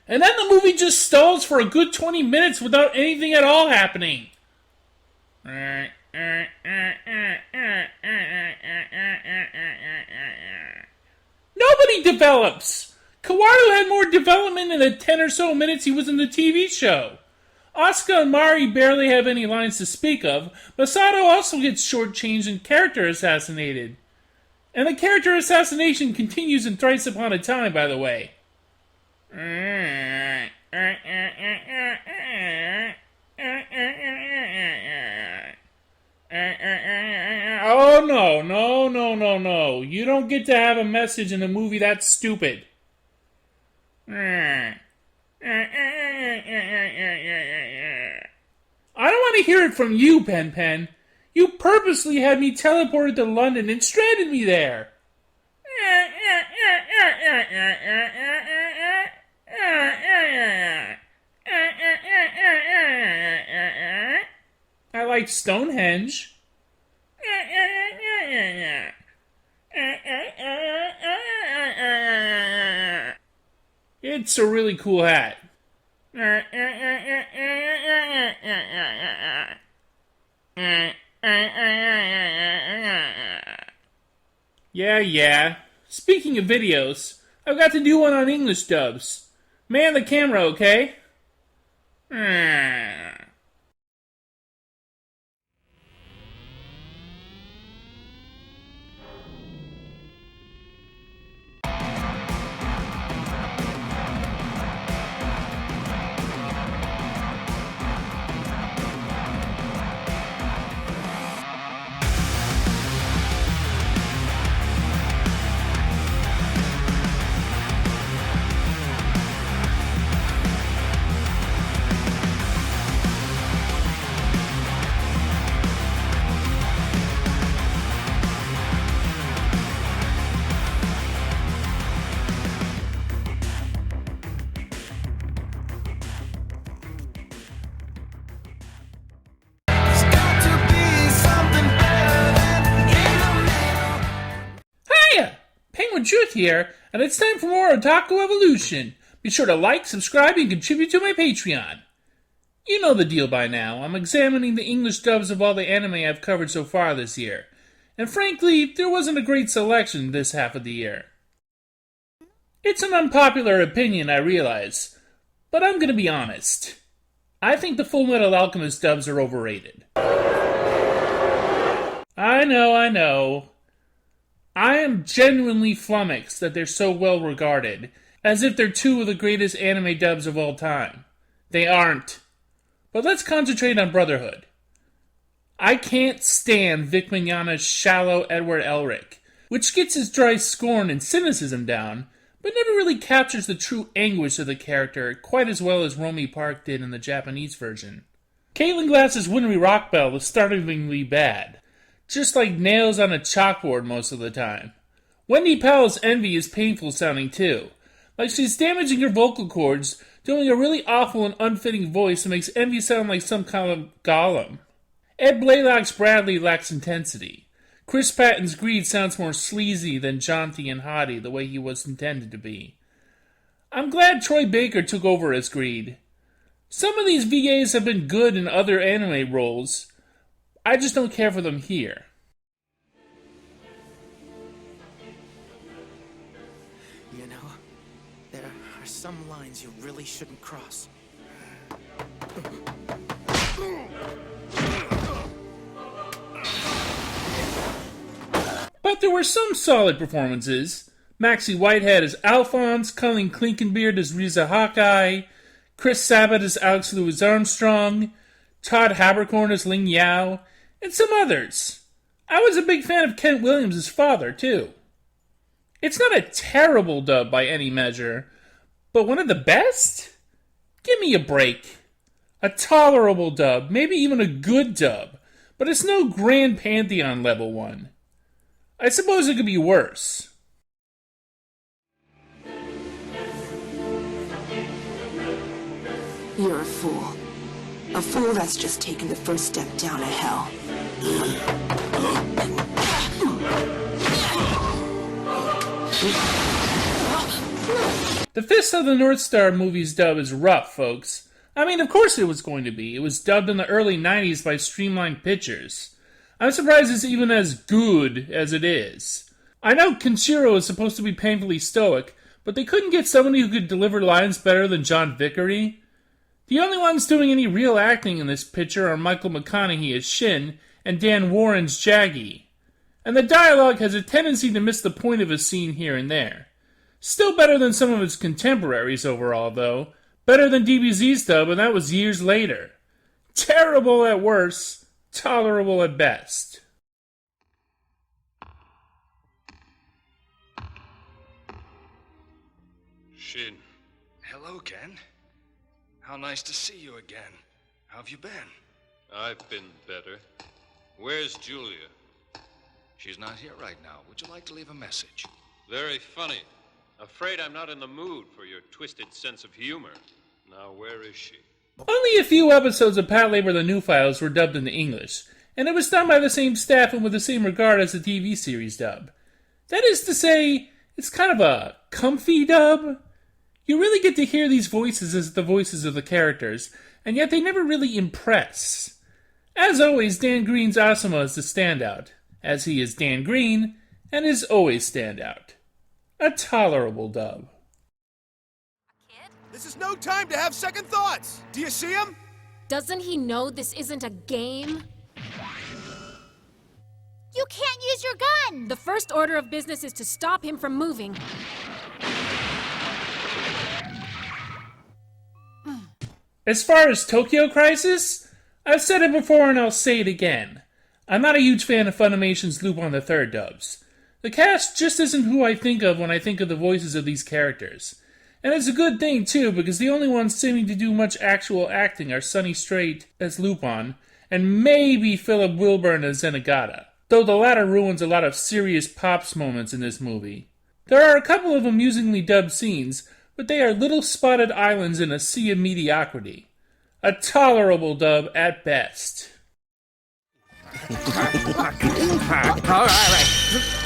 And then the movie just stalls for a good 20 minutes without anything at all happening. Nobody develops! Kawaru had more development in the 10 or so minutes he was in the TV show. Asuka and Mari barely have any lines to speak of. Masato also gets shortchanged and character assassinated. And the character assassination continues in Thrice Upon a Time, by the way. Oh, no. You don't get to have a message in a movie that's stupid. I don't want to hear it from you, Pen Pen. You purposely had me teleported to London and stranded me there. I like Stonehenge. It's a really cool hat. Yeah. Speaking of videos, I've got to do one on English dubs. Man the camera, okay? Penguindrum here, and it's time for more Otaku Evolution. Be sure to like, subscribe, and contribute to my Patreon. You know the deal by now. I'm examining the English dubs of all the anime I've covered so far this year. And frankly, there wasn't a great selection this half of the year. It's an unpopular opinion, I realize, but I'm gonna be honest. I think the Fullmetal Alchemist dubs are overrated. I know. I am genuinely flummoxed that they're so well regarded, as if they're two of the greatest anime dubs of all time. They aren't. But let's concentrate on Brotherhood. I can't stand Vic Mignogna's shallow Edward Elric, which gets his dry scorn and cynicism down, but never really captures the true anguish of the character quite as well as Romy Park did in the Japanese version. Caitlin Glass's Winry Rock Bell is startlingly bad, just like nails on a chalkboard most of the time. Wendy Powell's Envy is painful sounding too, like she's damaging her vocal cords, doing a really awful and unfitting voice that makes Envy sound like some kind of golem. Ed Blaylock's Bradley lacks intensity. Chris Patton's Greed sounds more sleazy than jaunty and haughty the way he was intended to be. I'm glad Troy Baker took over as Greed. Some of these VAs have been good in other anime roles. I just don't care for them here. You know, there are some lines you really shouldn't cross. But there were some solid performances. Maxie Whitehead as Alphonse, Colleen Klinkenbeard as Riza Hawkeye, Chris Sabat as Alex Louis Armstrong, Todd Habercorn as Ling Yao, and some others. I was a big fan of Kent Williams' father, too. It's not a terrible dub by any measure, but one of the best? Give me a break. A tolerable dub, maybe even a good dub, but it's no Grand Pantheon level one. I suppose it could be worse. You're a fool. A fool that's just taken the first step down to hell. The Fist of the North Star movie's dub is rough, folks. I mean, of course it was going to be. It was dubbed in the early 90s by Streamline Pictures. I'm surprised it's even as good as it is. I know Kenshiro is supposed to be painfully stoic, but they couldn't get somebody who could deliver lines better than John Vickery. The only ones doing any real acting in this picture are Michael McConaughey as Shin and Dan Warren's Jaggy. And the dialogue has a tendency to miss the point of a scene here and there. Still better than some of its contemporaries overall, though. Better than DBZ's dub, and that was years later. Terrible at worst, tolerable at best. Shin. Hello, Ken. How nice to see you again. How have you been? I've been better. Where's Julia? She's not here right now. Would you like to leave a message? Very funny. Afraid I'm not in the mood for your twisted sense of humor. Now, where is she? Only a few episodes of Patlabor the New Files were dubbed into English, and it was done by the same staff and with the same regard as the TV series dub. That is to say, it's kind of a comfy dub. You really get to hear these voices as the voices of the characters, and yet they never really impress. As always, Dan Green's Asuma is the standout, as he is Dan Green, and is always standout. A tolerable dub. This is no time to have second thoughts! Do you see him? Doesn't he know this isn't a game? You can't use your gun! The first order of business is to stop him from moving. As far as Tokyo Crisis, I've said it before and I'll say it again. I'm not a huge fan of Funimation's Lupin the Third dubs. The cast just isn't who I think of when I think of the voices of these characters. And it's a good thing, too, because the only ones seeming to do much actual acting are Sonny Strait as Lupin, and maybe Philip Wilburn as Zenigata, though the latter ruins a lot of serious Pops moments in this movie. There are a couple of amusingly dubbed scenes, but they are little spotted islands in a sea of mediocrity. A tolerable dub at best. All right.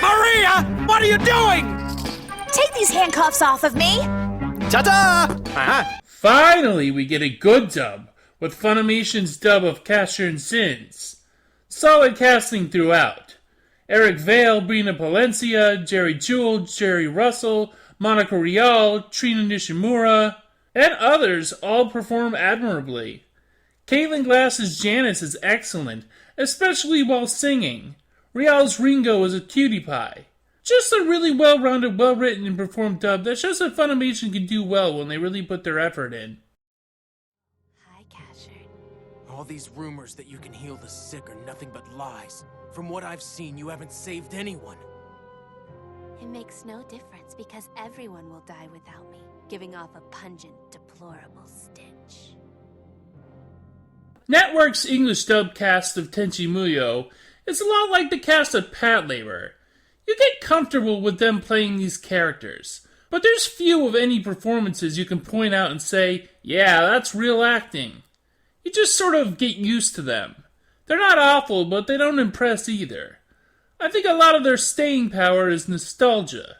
Maria! What are you doing? Take these handcuffs off of me! Ta-da! Finally, we get a good dub, with Funimation's dub of Casshern Sins. Solid casting throughout. Eric Vale, Brina Palencia, Jerry Jewell, Jerry Russell, Monica Rial, Trina Nishimura, and others all perform admirably. Caitlin Glass's Janice is excellent, especially while singing. Rial's Ringo is a cutie pie. Just a really well-rounded, well-written, and performed dub that shows that Funimation can do well when they really put their effort in. Hi, Casshern. All these rumors that you can heal the sick are nothing but lies. From what I've seen, you haven't saved anyone. It makes no difference because everyone will die without me, giving off a pungent, deplorable stench. Network's English dub cast of Tenchi Muyo is a lot like the cast of Patlabor. You get comfortable with them playing these characters, but there's few of any performances you can point out and say, yeah, that's real acting. You just sort of get used to them. They're not awful, but they don't impress either. I think a lot of their staying power is nostalgia.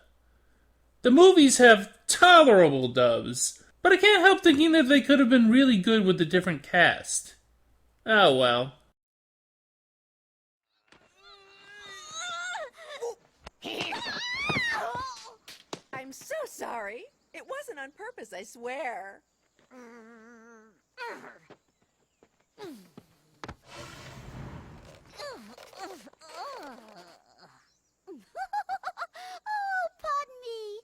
The movies have tolerable dubs, but I can't help thinking that they could have been really good with a different cast. Oh well. I'm so sorry. It wasn't on purpose, I swear. Oh, pardon me.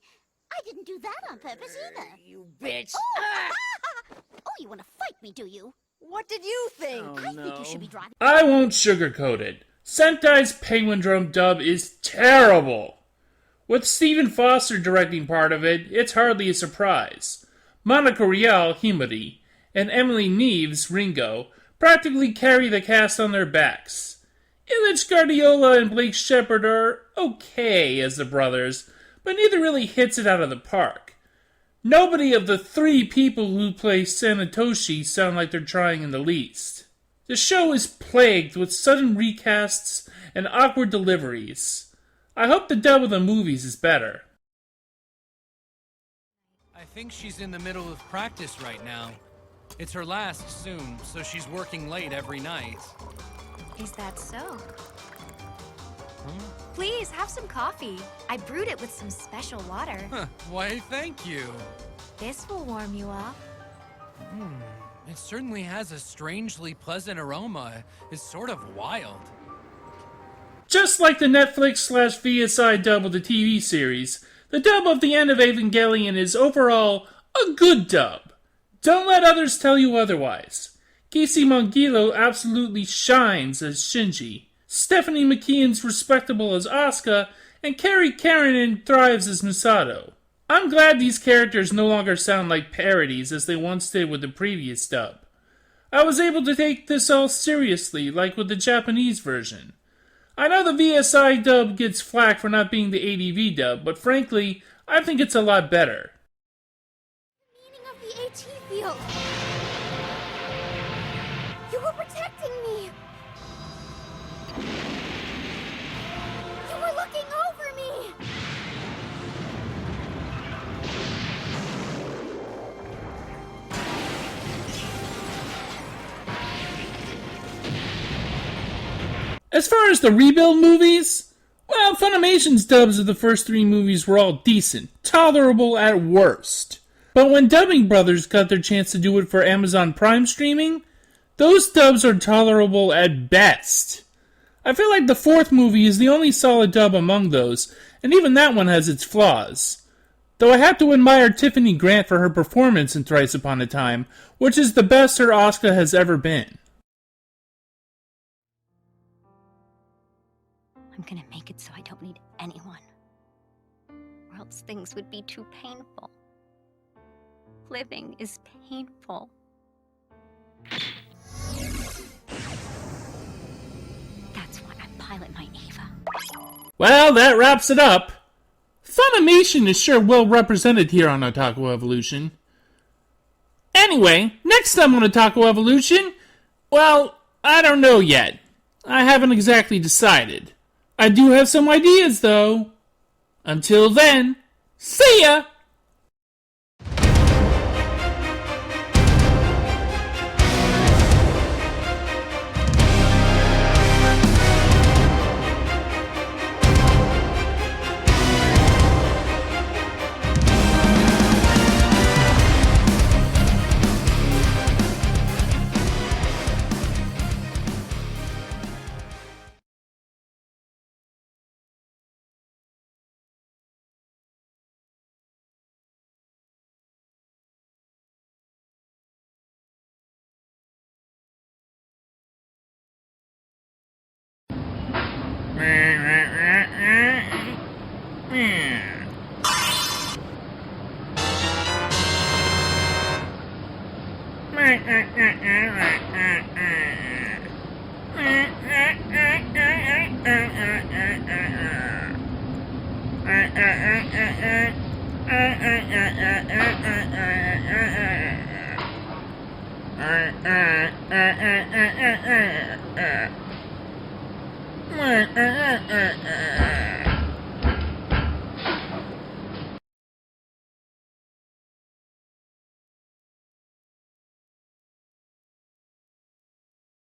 I didn't do that on purpose either. You bitch. Oh, you want to fight me, do you? What did you think? I think you should be driving. I won't sugarcoat it. Sentai's Penguindrum dub is terrible. With Stephen Foster directing part of it, it's hardly a surprise. Monica Rial, Himari, and Emily Neves, Ringo, practically carry the cast on their backs. Illich Guardiola and Blake Shepard are okay as the brothers, but neither really hits it out of the park. Nobody of the three people who play Sanetoshi sound like they're trying in the least. The show is plagued with sudden recasts and awkward deliveries. I hope the dub of the movies is better. I think she's in the middle of practice right now. It's her last soon, so she's working late every night. Is that so? Please, have some coffee. I brewed it with some special water. Why, thank you. This will warm you up. It certainly has a strangely pleasant aroma. It's sort of wild. Just like the Netflix/VSI dub of the TV series, the dub of the end of Evangelion is overall a good dub. Don't let others tell you otherwise. Casey Mongilo absolutely shines as Shinji. Stephanie McKeon's respectable as Asuka, and Carrie Karanen thrives as Misato. I'm glad these characters no longer sound like parodies as they once did with the previous dub. I was able to take this all seriously, like with the Japanese version. I know the VSI dub gets flack for not being the ADV dub, but frankly, I think it's a lot better. The meaning of the AT field. You were protecting me. You were looking over me. As far as the rebuild movies, well, Funimation's dubs of the first 3 movies were all decent, tolerable at worst. But when Dubbing Brothers got their chance to do it for Amazon Prime streaming, those dubs are tolerable at best. I feel like the 4th movie is the only solid dub among those, and even that one has its flaws. Though I have to admire Tiffany Grant for her performance in Thrice Upon a Time, which is the best her Asuka has ever been. I'm gonna make it so I don't need anyone. Or else things would be too painful. Living is painful. That's why I pilot my Eva. Well, that wraps it up. Funimation is sure well represented here on Otaku Evolution. Anyway, next time on Otaku Evolution, well, I don't know yet. I haven't exactly decided. I do have some ideas, though. Until then, see ya!